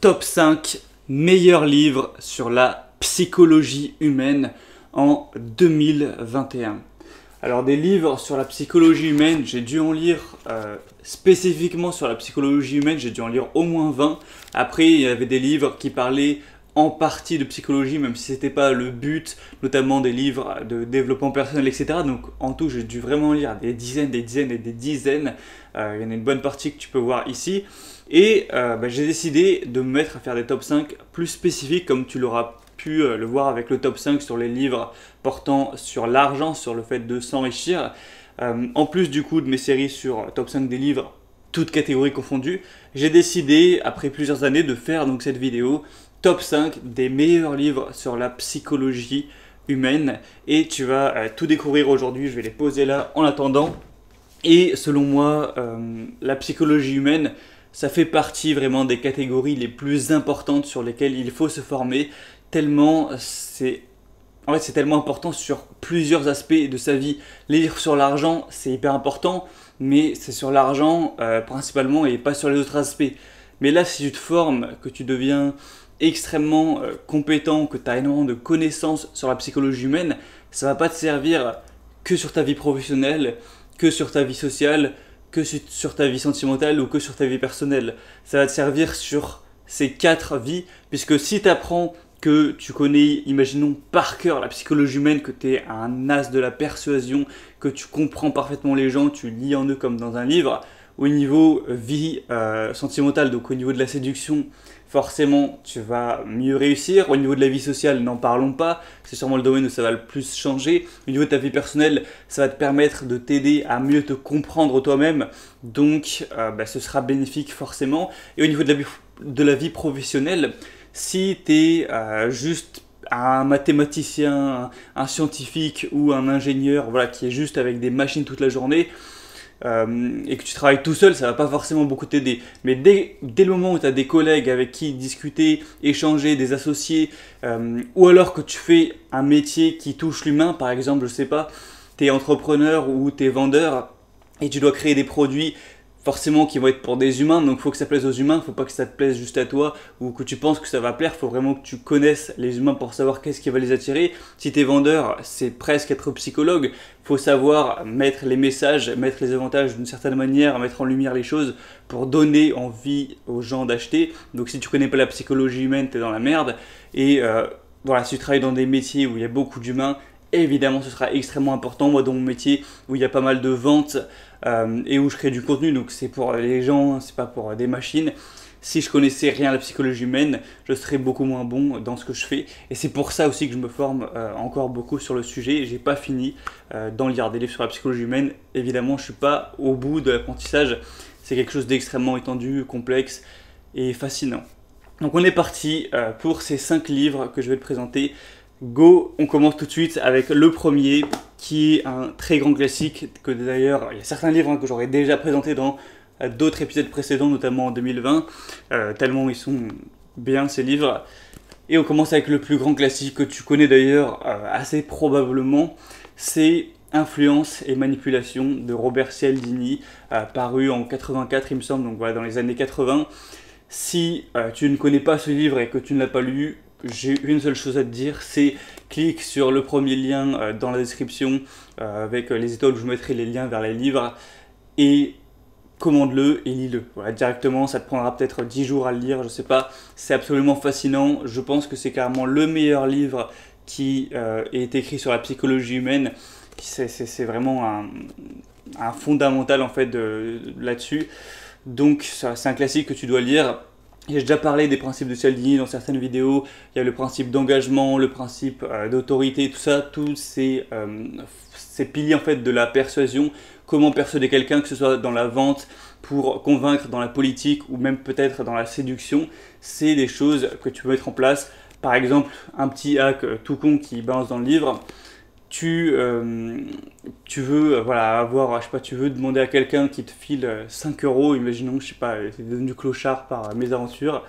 top 5 meilleurs livres sur la psychologie humaine en 2021. Alors des livres sur la psychologie humaine, j'ai dû en lire spécifiquement sur la psychologie humaine, j'ai dû en lire au moins 20. Après, il y avait des livres qui parlaient en partie de psychologie, même si c'était pas le but, notamment des livres de développement personnel, etc. Donc en tout, j'ai dû vraiment lire des dizaines et des dizaines. Il y en a une bonne partie que tu peux voir ici. Et j'ai décidé de me mettre à faire des top 5 plus spécifiques, comme tu l'auras pu le voir avec le top 5 sur les livres portant sur l'argent, sur le fait de s'enrichir. En plus du coup de mes séries sur top 5 des livres, toutes catégories confondues, j'ai décidé, après plusieurs années, de faire donc cette vidéo top 5 des meilleurs livres sur la psychologie humaine. Et tu vas tout découvrir aujourd'hui, je vais les poser là en attendant. Et selon moi, la psychologie humaine, ça fait partie vraiment des catégories les plus importantes sur lesquelles il faut se former, tellement c'est tellement important sur plusieurs aspects de sa vie. Les livres sur l'argent, c'est hyper important, mais c'est sur l'argent principalement et pas sur les autres aspects. Mais là, si tu te formes, que tu deviens extrêmement compétent, que tu as énormément de connaissances sur la psychologie humaine, ça va pas te servir que sur ta vie professionnelle, que sur ta vie sociale, que sur ta vie sentimentale ou que sur ta vie personnelle. Ça va te servir sur ces 4 vies, puisque si tu apprends que tu connais, imaginons par cœur la psychologie humaine, que tu es un as de la persuasion, que tu comprends parfaitement les gens, tu lis en eux comme dans un livre, au niveau vie sentimentale, donc au niveau de la séduction, forcément tu vas mieux réussir. Au niveau de la vie sociale, n'en parlons pas, c'est sûrement le domaine où ça va le plus changer. Au niveau de ta vie personnelle, ça va te permettre de t'aider à mieux te comprendre toi-même, donc ce sera bénéfique forcément. Et au niveau de la vie professionnelle, si tu es juste un mathématicien, un scientifique ou un ingénieur qui est juste avec des machines toute la journée, et que tu travailles tout seul, ça va pas forcément beaucoup t'aider. Mais dès le moment où tu as des collègues avec qui discuter, échanger, des associés, ou alors que tu fais un métier qui touche l'humain, par exemple, je sais pas, tu es entrepreneur ou tu es vendeur et tu dois créer des produits forcément qui vont être pour des humains, donc il faut que ça plaise aux humains, il ne faut pas que ça te plaise juste à toi ou que tu penses que ça va plaire, il faut vraiment que tu connaisses les humains pour savoir qu'est-ce qui va les attirer. Si tu es vendeur, c'est presque être psychologue, il faut savoir mettre les messages, mettre les avantages d'une certaine manière, mettre en lumière les choses pour donner envie aux gens d'acheter. Donc si tu connais pas la psychologie humaine, tu es dans la merde. Et si tu travailles dans des métiers où il y a beaucoup d'humains, évidemment ce sera extrêmement important. Moi dans mon métier où il y a pas mal de ventes et où je crée du contenu, donc c'est pour les gens, c'est pas pour des machines. Si je connaissais rien à la psychologie humaine, je serais beaucoup moins bon dans ce que je fais. Et c'est pour ça aussi que je me forme encore beaucoup sur le sujet. J'ai pas fini d'en lire des livres sur la psychologie humaine. Évidemment, je suis pas au bout de l'apprentissage. C'est quelque chose d'extrêmement étendu, complexe et fascinant. Donc on est parti pour ces 5 livres que je vais te présenter. Go, on commence tout de suite avec le premier qui est un très grand classique que d'ailleurs il y a certains livres que j'aurais déjà présenté dans d'autres épisodes précédents, notamment en 2020, tellement ils sont bien ces livres. Et on commence avec le plus grand classique que tu connais d'ailleurs assez probablement, c'est Influence et manipulation de Robert Cialdini, paru en 84 il me semble, donc voilà, dans les années 80. Si tu ne connais pas ce livre et que tu ne l'as pas lu, j'ai une seule chose à te dire, c'est clique sur le premier lien dans la description avec les étoiles où je vous mettrai les liens vers les livres et commande-le et lis-le. Voilà, directement, ça te prendra peut-être 10 jours à le lire, je sais pas, c'est absolument fascinant. Je pense que c'est carrément le meilleur livre qui est écrit sur la psychologie humaine. C'est vraiment un fondamental en fait là-dessus. Donc c'est un classique que tu dois lire. J'ai déjà parlé des principes de Cialdini dans certaines vidéos. Il y a le principe d'engagement, le principe d'autorité, tout ça, tous ces piliers en fait de la persuasion. Comment persuader quelqu'un, que ce soit dans la vente, pour convaincre dans la politique ou même peut-être dans la séduction, c'est des choses que tu peux mettre en place. Par exemple, un petit hack tout con qui balance dans le livre. Tu veux avoir, je sais pas, tu veux demander à quelqu'un qui te file 5 €, imaginons, je sais pas, c'est devenu clochard par mes aventures.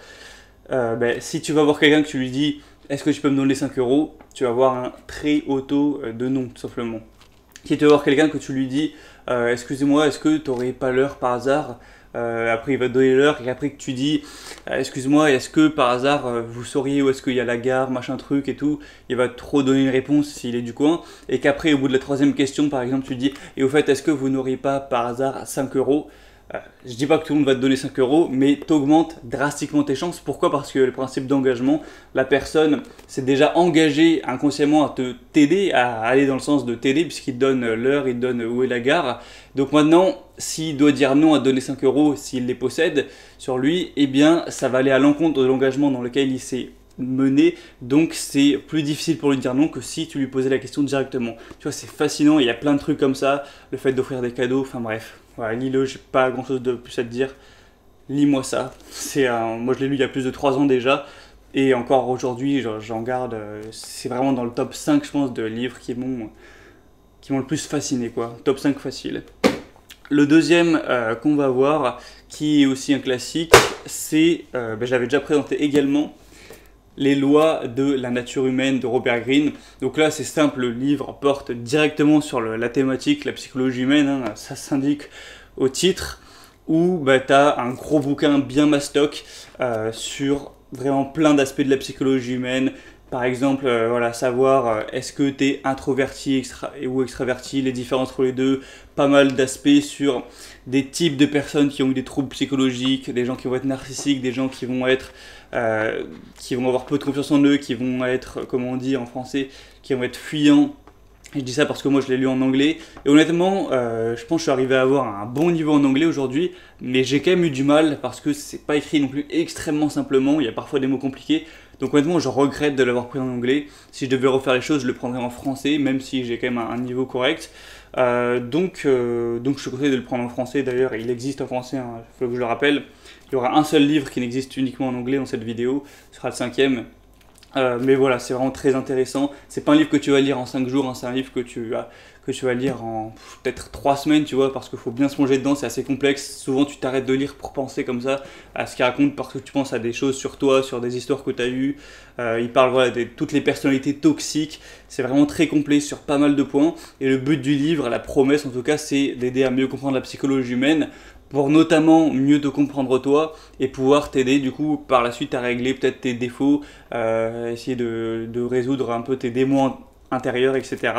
Si tu vas voir quelqu'un que tu lui dis est-ce que tu peux me donner 5 €, tu vas avoir un très haut taux de non, tout simplement. Si tu vas voir quelqu'un que tu lui dis excusez-moi, est-ce que tu n'aurais pas l'heure par hasard après il va te donner l'heure, et après que tu dis excuse-moi, est-ce que par hasard vous sauriez où est-ce qu'il y a la gare, machin truc et tout, il va trop donner une réponse s'il est du coin, et qu'après au bout de la troisième question par exemple tu dis et au fait est-ce que vous n'auriez pas par hasard 5 euros. Je dis pas que tout le monde va te donner 5 euros, mais t'augmentes drastiquement tes chances. Pourquoi? Parce que le principe d'engagement, la personne s'est déjà engagée inconsciemment à t'aider, à aller dans le sens de t'aider, puisqu'il te donne l'heure, il te donne où est la gare. Donc maintenant, s'il doit dire non à te donner 5 euros, s'il les possède sur lui, eh bien ça va aller à l'encontre de l'engagement dans lequel il s'est mené, donc c'est plus difficile pour lui de dire non que si tu lui posais la question directement. Tu vois, c'est fascinant, il y a plein de trucs comme ça, le fait d'offrir des cadeaux, enfin bref. Voilà, lis-le, j'ai pas grand chose de plus à te dire. Lis-moi ça. Moi je l'ai lu il y a plus de 3 ans déjà, et encore aujourd'hui j'en garde. C'est vraiment dans le top 5 je pense de livres qui m'ont le plus fasciné quoi. Top 5 facile. Le deuxième qu'on va voir, qui est aussi un classique, c'est, je l'avais déjà présenté également, Les lois de la nature humaine de Robert Greene. Donc là c'est simple, le livre porte directement sur la thématique, la psychologie humaine, hein, ça s'indique au titre, où tu as un gros bouquin bien mastoc sur vraiment plein d'aspects de la psychologie humaine. Par exemple, voilà, savoir est-ce que tu es introverti ou extraverti, les différences entre les deux, pas mal d'aspects sur des types de personnes qui ont eu des troubles psychologiques, des gens qui vont être narcissiques, des gens qui vont avoir peu de confiance en eux, qui vont être, comment on dit en français, qui vont être fuyants. Et je dis ça parce que moi je l'ai lu en anglais, et honnêtement, je pense que je suis arrivé à avoir un bon niveau en anglais aujourd'hui, mais j'ai quand même eu du mal parce que c'est pas écrit non plus extrêmement simplement, il y a parfois des mots compliqués. Donc honnêtement, je regrette de l'avoir pris en anglais. Si je devais refaire les choses, je le prendrais en français, même si j'ai quand même un niveau correct. Donc je te conseille de le prendre en français. D'ailleurs, il existe en français, hein, il faut que je le rappelle. Il y aura un seul livre qui n'existe uniquement en anglais dans cette vidéo, ce sera le 5e. Mais voilà, c'est vraiment très intéressant. C'est pas un livre que tu vas lire en 5 jours, hein, c'est un livre que tu vas lire en peut-être 3 semaines, tu vois, parce qu'il faut bien se plonger dedans, c'est assez complexe. Souvent, tu t'arrêtes de lire pour penser comme ça à ce qu'il raconte, parce que tu penses à des choses sur toi, sur des histoires que tu as eues. Il parle voilà, de toutes les personnalités toxiques. C'est vraiment très complet sur pas mal de points. Et le but du livre, la promesse en tout cas, c'est d'aider à mieux comprendre la psychologie humaine, pour notamment mieux te comprendre toi et pouvoir t'aider du coup par la suite à régler peut-être tes défauts, essayer de résoudre un peu tes démons intérieurs, etc.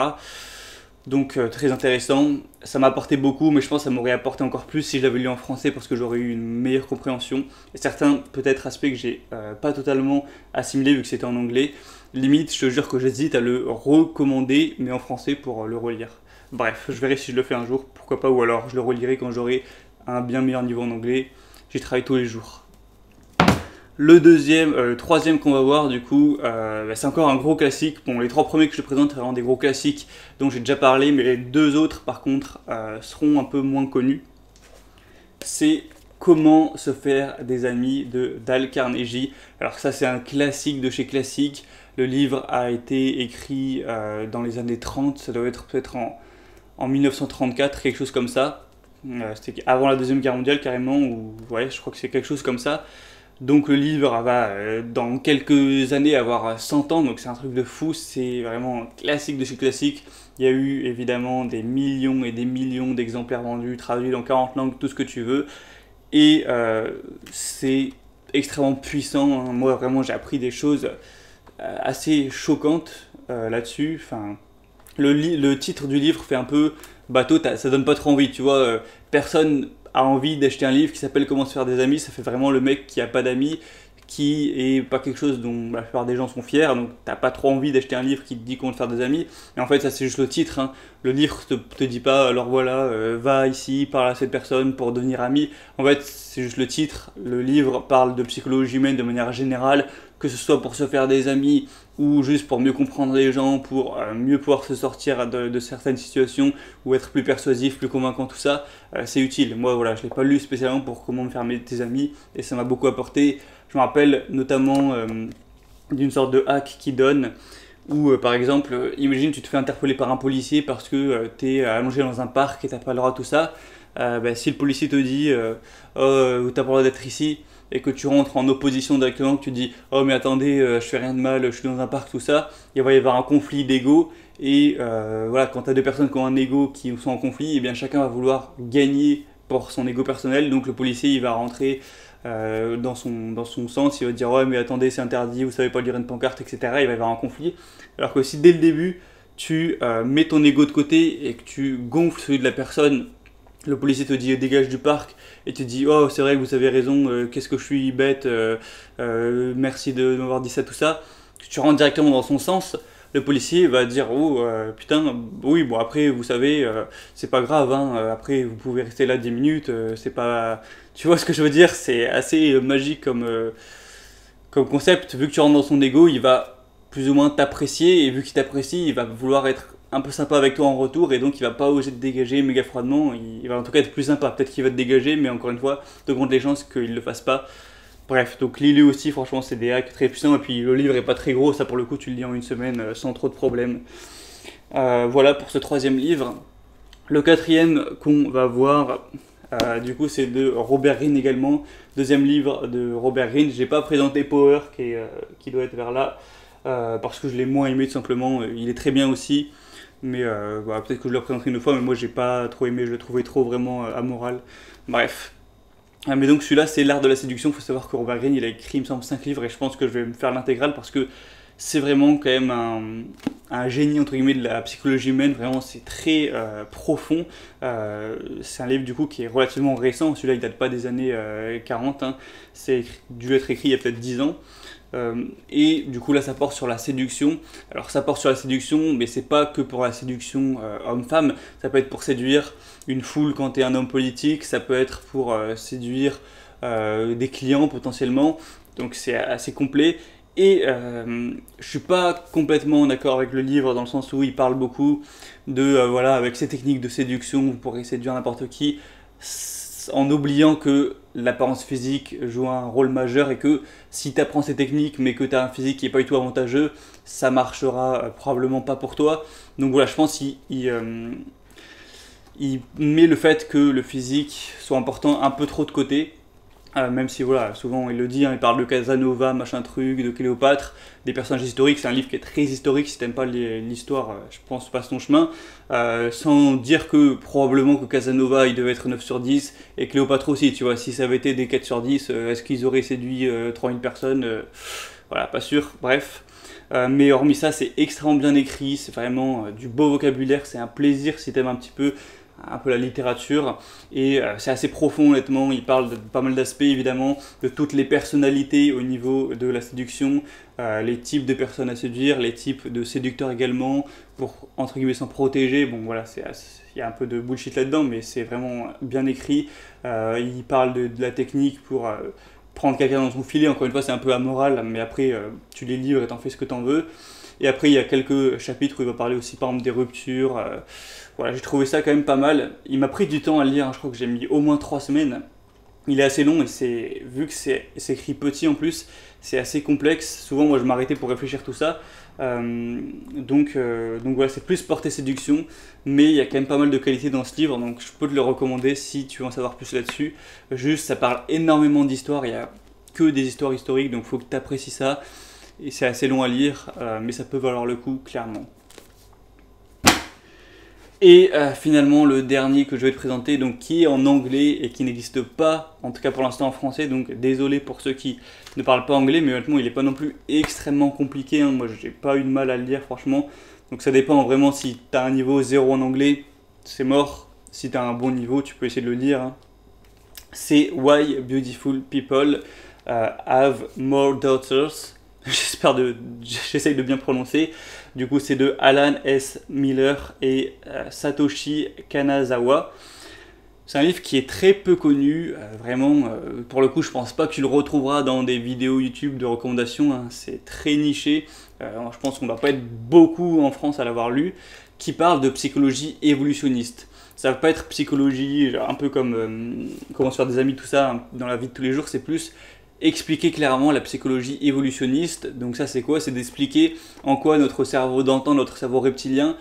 Donc très intéressant, ça m'a apporté beaucoup, mais je pense que ça m'aurait apporté encore plus si je l'avais lu en français parce que j'aurais eu une meilleure compréhension. Et certains peut-être aspects que j'ai pas totalement assimilés vu que c'était en anglais. Limite, je te jure que j'hésite à le recommander, mais en français pour le relire. Bref, je verrai si je le fais un jour, pourquoi pas, ou alors je le relirai quand j'aurai un bien meilleur niveau en anglais. J'y travaille tous les jours. Le troisième qu'on va voir du coup, c'est encore un gros classique. Bon, les 3 premiers que je te présente sont vraiment des gros classiques dont j'ai déjà parlé, mais les 2 autres par contre seront un peu moins connus. C'est Comment se faire des amis de Dale Carnegie. Alors ça c'est un classique de chez classique. Le livre a été écrit dans les années 30, ça doit être peut-être en 1934, quelque chose comme ça. C'était avant la Deuxième Guerre mondiale carrément, ou ouais, je crois que c'est quelque chose comme ça. Donc le livre va dans quelques années avoir 100 ans, donc c'est un truc de fou, c'est vraiment un classique de chez classique. Il y a eu évidemment des millions et des millions d'exemplaires vendus, traduits dans 40 langues, tout ce que tu veux. Et c'est extrêmement puissant, hein. Moi vraiment j'ai appris des choses assez choquantes là-dessus. Enfin, le titre du livre fait un peu bateau, ça donne pas trop envie, tu vois. Personne a envie d'acheter un livre qui s'appelle Comment se faire des amis, ça fait vraiment le mec qui a pas d'amis, qui est pas quelque chose dont la plupart des gens sont fiers, donc t'as pas trop envie d'acheter un livre qui te dit comment te faire des amis. Et en fait ça c'est juste le titre, hein. Le livre te dit pas alors voilà, va ici, parle à cette personne pour devenir ami. En fait c'est juste le titre. Le livre parle de psychologie humaine de manière générale, que ce soit pour se faire des amis ou juste pour mieux comprendre les gens, pour mieux pouvoir se sortir de certaines situations ou être plus persuasif, plus convaincant, tout ça, c'est utile. Moi voilà, je l'ai pas lu spécialement pour comment me faire des amis et ça m'a beaucoup apporté. Je me rappelle notamment d'une sorte de hack qui donne où par exemple, imagine tu te fais interpeller par un policier parce que tu es allongé dans un parc et t'as pas le droit à tout ça. Si le policier te dit t'as pas le droit d'être ici, et que tu rentres en opposition directement, que tu dis oh mais attendez, je fais rien de mal, je suis dans un parc, tout ça, il va y avoir un conflit d'ego. Et voilà, quand tu as 2 personnes qui ont un ego qui sont en conflit, et bien chacun va vouloir gagner pour son ego personnel, donc le policier il va rentrer dans son sens, il va dire ouais mais attendez c'est interdit, vous savez pas lire une pancarte, etc. Il va y avoir un conflit, alors que si dès le début tu mets ton ego de côté et que tu gonfles celui de la personne, le policier te dit dégage du parc et tu te dis oh c'est vrai que vous avez raison, qu'est-ce que je suis bête, merci de m'avoir dit ça, tout ça, tu rentres directement dans son sens, le policier va dire oh putain oui bon après vous savez c'est pas grave hein, après vous pouvez rester là 10 minutes, c'est pas, tu vois ce que je veux dire, c'est assez magique comme concept, vu que tu rentres dans son ego il va plus ou moins t'apprécier, et vu qu'il t'apprécie il va vouloir être un peu sympa avec toi en retour, et donc il va pas oser te dégager méga froidement, il va en tout cas être plus sympa, peut-être qu'il va te dégager mais encore une fois te compte les chances qu'il le fasse pas. Bref, donc lis-le aussi, franchement c'est des hacks très puissants, et puis le livre est pas très gros, ça pour le coup tu le lis en une semaine sans trop de problèmes. Voilà pour ce troisième livre. Le quatrième qu'on va voir, du coup c'est de Robert Greene également, deuxième livre de Robert Greene. J'ai pas présenté Power qui doit être vers là, parce que je l'ai moins aimé tout simplement, il est très bien aussi, mais voilà, peut-être que je le présenterai une fois, mais moi j'ai pas trop aimé, je le trouvais trop vraiment amoral. Bref. Mais donc celui-là c'est L'Art de la séduction. Il faut savoir que Robert Greene il a écrit il me semble 5 livres, et je pense que je vais me faire l'intégrale parce que c'est vraiment quand même un génie entre guillemets de la psychologie humaine, vraiment c'est très profond. C'est un livre du coup qui est relativement récent, celui-là il date pas des années 40, hein. C'est dû être écrit il y a peut-être 10 ans. Et du coup là ça porte sur la séduction. Alors ça porte sur la séduction, mais c'est pas que pour la séduction homme-femme, ça peut être pour séduire une foule quand tu es un homme politique, ça peut être pour séduire des clients potentiellement, donc c'est assez complet. Et je suis pas complètement d'accord avec le livre dans le sens où il parle beaucoup de voilà, avec ces techniques de séduction vous pourrez séduire n'importe qui, en oubliant que l'apparence physique joue un rôle majeur, et que si tu apprends ces techniques mais que tu as un physique qui n'est pas du tout avantageux, ça marchera probablement pas pour toi. Donc voilà, je pense qu'il met le fait que le physique soit important un peu trop de côté. Même si voilà, souvent il le dit, hein, il parle de Casanova, machin truc, de Cléopâtre, des personnages historiques, c'est un livre qui est très historique, si t'aimes pas l'histoire, je pense passe ton chemin, sans dire que probablement que Casanova il devait être 9 sur 10, et Cléopâtre aussi, tu vois, si ça avait été des 4 sur 10, est-ce qu'ils auraient séduit 3000 personnes, voilà, pas sûr, bref. Mais hormis ça, c'est extrêmement bien écrit, c'est vraiment du beau vocabulaire, c'est un plaisir si t'aimes un peu la littérature, et c'est assez profond honnêtement. Il parle de pas mal d'aspects évidemment, de toutes les personnalités au niveau de la séduction, les types de personnes à séduire, les types de séducteurs également, pour entre guillemets s'en protéger. Bon voilà, il y a un peu de bullshit là-dedans, mais c'est vraiment bien écrit. Il parle de la technique pour prendre quelqu'un dans son filet, encore une fois c'est un peu amoral, mais après tu les livres et t'en fais ce que t'en veux. Et après il y a quelques chapitres où il va parler aussi par exemple des ruptures. Voilà, j'ai trouvé ça quand même pas mal. Il m'a pris du temps à le lire, hein, je crois que j'ai mis au moins 3 semaines. Il est assez long, et vu que c'est écrit petit en plus, c'est assez complexe. Souvent moi je m'arrêtais pour réfléchir tout ça. Donc voilà, c'est plus portée séduction, mais il y a quand même pas mal de qualité dans ce livre, donc je peux te le recommander si tu veux en savoir plus là-dessus. Juste, ça parle énormément d'histoires, il n'y a que des histoires historiques, donc il faut que tu apprécies ça. Et c'est assez long à lire, mais ça peut valoir le coup, clairement. Et finalement le dernier que je vais te présenter, donc qui est en anglais et qui n'existe pas, en tout cas pour l'instant en français, donc désolé pour ceux qui ne parlent pas anglais, mais honnêtement il n'est pas non plus extrêmement compliqué, hein. Moi j'ai pas eu de mal à le lire franchement, donc ça dépend vraiment. Si tu as un niveau 0 en anglais, c'est mort, si tu as un bon niveau tu peux essayer de le lire, hein. C'est Why Beautiful People Have More Daughters. J'essaye de bien prononcer. Du coup, c'est de Alan S. Miller et Satoshi Kanazawa. C'est un livre qui est très peu connu, vraiment. Pour le coup, je pense pas que tu le retrouveras dans des vidéos YouTube de recommandations, hein. C'est très niché. Je pense qu'on va pas être beaucoup en France à l'avoir lu. Qui parle de psychologie évolutionniste. Ça va pas être psychologie, genre un peu comme comment se faire des amis, tout ça, hein, dans la vie de tous les jours. C'est plus expliquer clairement la psychologie évolutionniste. Donc ça c'est quoi? C'est d'expliquer en quoi notre cerveau d'antan, notre cerveau reptilien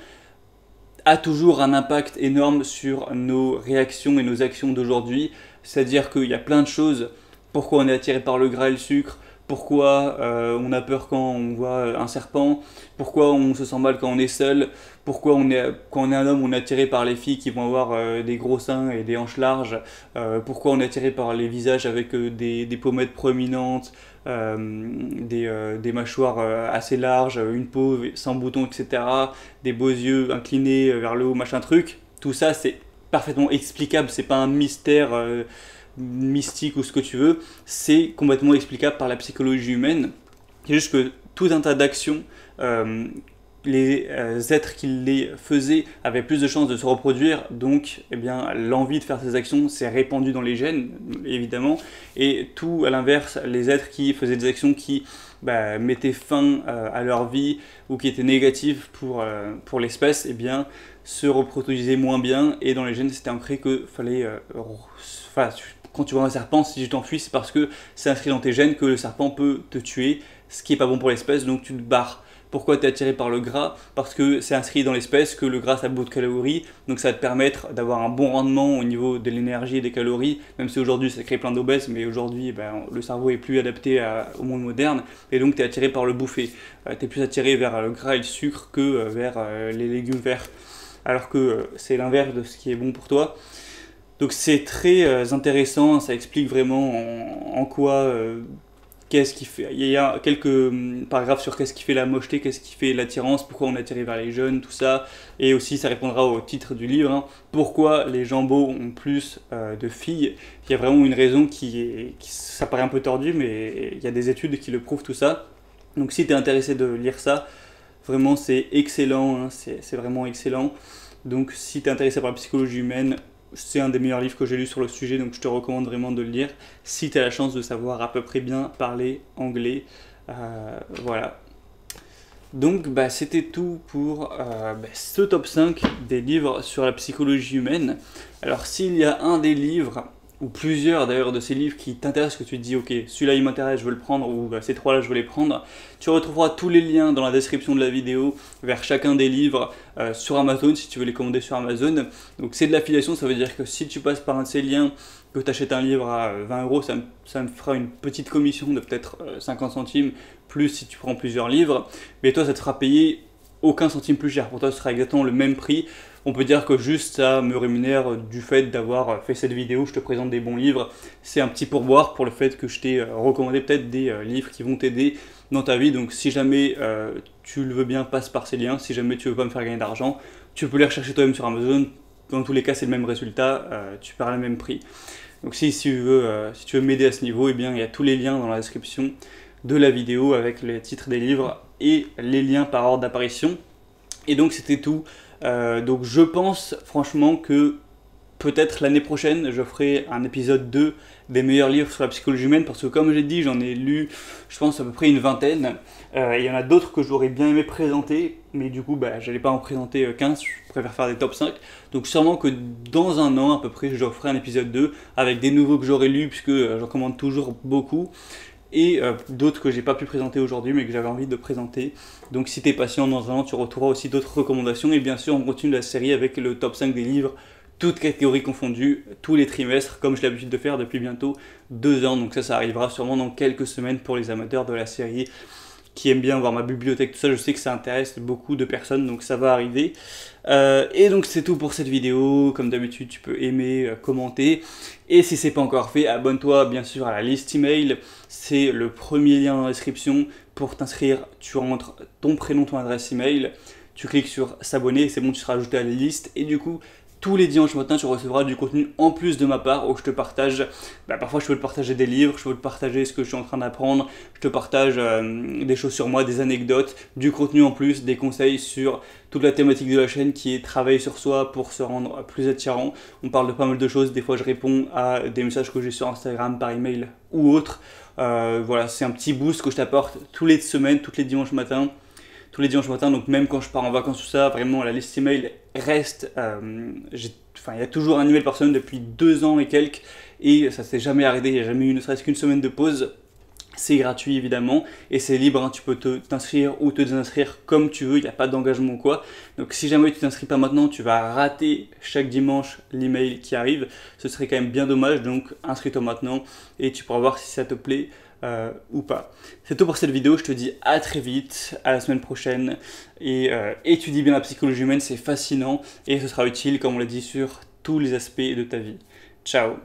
a toujours un impact énorme sur nos réactions et nos actions d'aujourd'hui. C'est-à-dire qu'il y a plein de choses, pourquoi on est attiré par le gras et le sucre, pourquoi on a peur quand on voit un serpent, pourquoi on se sent mal quand on est seul, pourquoi quand on est un homme on est attiré par les filles qui vont avoir des gros seins et des hanches larges, pourquoi on est attiré par les visages avec des pommettes proéminentes, des mâchoires assez larges, une peau sans boutons, etc., des beaux yeux inclinés vers le haut, machin truc. Tout ça c'est parfaitement explicable, c'est pas un mystère mystique ou ce que tu veux, c'est complètement explicable par la psychologie humaine. C'est juste que tout un tas d'actions, les êtres qui les faisaient avaient plus de chances de se reproduire, donc eh bien, l'envie de faire ces actions s'est répandue dans les gènes, évidemment, et tout à l'inverse, les êtres qui faisaient des actions qui mettaient fin à leur vie ou qui étaient négatives pour l'espèce, eh bien, se reproduisaient moins bien, et dans les gènes c'était ancré que fallait... quand tu vois un serpent, si tu t'enfuis, c'est parce que c'est inscrit dans tes gènes que le serpent peut te tuer, ce qui n'est pas bon pour l'espèce, donc tu te barres. Pourquoi tu es attiré par le gras? Parce que c'est inscrit dans l'espèce que le gras ça a beaucoup de calories, donc ça va te permettre d'avoir un bon rendement au niveau de l'énergie et des calories, même si aujourd'hui ça crée plein d'obèses, mais aujourd'hui le cerveau est plus adapté au monde moderne, et donc tu es attiré par le bouffer. Tu es plus attiré vers le gras et le sucre que vers les légumes verts, alors que c'est l'inverse de ce qui est bon pour toi. Donc c'est très intéressant, ça explique vraiment en quoi, qu'est-ce qui fait... Il y a quelques paragraphes sur qu'est-ce qui fait la mocheté, qu'est-ce qui fait l'attirance, pourquoi on est attiré vers les jeunes, tout ça. Et aussi ça répondra au titre du livre, hein, pourquoi les jambos ont plus de filles. Il y a vraiment une raison ça paraît un peu tordu, mais il y a des études qui le prouvent tout ça. Donc si tu es intéressé de lire ça, vraiment c'est excellent, hein, c'est vraiment excellent. Donc si tu es intéressé par la psychologie humaine, c'est un des meilleurs livres que j'ai lu sur le sujet, donc je te recommande vraiment de le lire si tu as la chance de savoir à peu près bien parler anglais. Voilà. Donc c'était tout pour ce top 5 des livres sur la psychologie humaine. Alors s'il y a un des livres, ou plusieurs d'ailleurs de ces livres qui t'intéressent, que tu te dis ok, celui-là il m'intéresse, je veux le prendre, ou ces trois-là je veux les prendre, tu retrouveras tous les liens dans la description de la vidéo vers chacun des livres sur Amazon si tu veux les commander sur Amazon. Donc c'est de l'affiliation, ça veut dire que si tu passes par un de ces liens, que tu achètes un livre à 20 €, ça me fera une petite commission de peut-être 50 centimes, plus si tu prends plusieurs livres, mais toi ça te fera payer aucun centime plus cher, pour toi ce sera exactement le même prix. On peut dire que juste ça me rémunère du fait d'avoir fait cette vidéo, je te présente des bons livres, c'est un petit pourboire pour le fait que je t'ai recommandé peut-être des livres qui vont t'aider dans ta vie. Donc si jamais tu le veux bien, passe par ces liens, si jamais tu veux pas me faire gagner d'argent, tu peux les rechercher toi-même sur Amazon, dans tous les cas c'est le même résultat, tu perds le même prix. Donc si tu veux m'aider à ce niveau, eh bien il y a tous les liens dans la description de la vidéo avec les titres des livres et les liens par ordre d'apparition. Et donc c'était tout. Donc je pense franchement que peut-être l'année prochaine je ferai un épisode 2 des meilleurs livres sur la psychologie humaine, parce que comme j'ai dit j'en ai lu je pense à peu près une vingtaine. Il y en a d'autres que j'aurais bien aimé présenter, mais du coup j'allais pas en présenter 15, je préfère faire des top 5. Donc sûrement que dans un an à peu près je ferai un épisode 2 avec des nouveaux que j'aurais lus, puisque j'en commande toujours beaucoup, et d'autres que j'ai pas pu présenter aujourd'hui mais que j'avais envie de présenter. Donc si tu es patient, dans un an tu retrouveras aussi d'autres recommandations, et bien sûr on continue la série avec le top 5 des livres, toutes catégories confondues, tous les trimestres, comme j'ai l'habitude de faire depuis bientôt 2 ans. Donc ça arrivera sûrement dans quelques semaines pour les amateurs de la série qui aiment bien voir ma bibliothèque, tout ça. Je sais que ça intéresse beaucoup de personnes, donc ça va arriver. Et donc c'est tout pour cette vidéo. Comme d'habitude, tu peux aimer, commenter, et si c'est pas encore fait, abonne-toi bien sûr à la liste email, c'est le premier lien dans la description. Pour t'inscrire, tu rentres ton prénom, ton adresse email, tu cliques sur s'abonner, c'est bon, tu seras ajouté à la liste, et du coup tous les dimanches matin, tu recevras du contenu en plus de ma part, où je te partage, parfois je peux te partager des livres, je peux te partager ce que je suis en train d'apprendre, je te partage des choses sur moi, des anecdotes, du contenu en plus, des conseils sur toute la thématique de la chaîne qui est travailler sur soi pour se rendre plus attirant. On parle de pas mal de choses, des fois je réponds à des messages que j'ai sur Instagram, par email ou autre. Voilà, c'est un petit boost que je t'apporte tous les semaines, tous les dimanches matin. Donc même quand je pars en vacances, tout ça, vraiment la liste email reste, il y a toujours un email par semaine depuis 2 ans et quelques, et ça s'est jamais arrêté, il n'y a jamais eu ne serait-ce qu'une semaine de pause. C'est gratuit évidemment, et c'est libre, hein, tu peux t'inscrire ou te désinscrire comme tu veux, il n'y a pas d'engagement ou quoi. Donc si jamais tu t'inscris pas maintenant, tu vas rater chaque dimanche l'email qui arrive, ce serait quand même bien dommage. Donc inscris-toi maintenant et tu pourras voir si ça te plaît ou pas. C'est tout pour cette vidéo, je te dis à très vite, à la semaine prochaine, et étudie bien la psychologie humaine, c'est fascinant, et ce sera utile, comme on l'a dit, sur tous les aspects de ta vie. Ciao!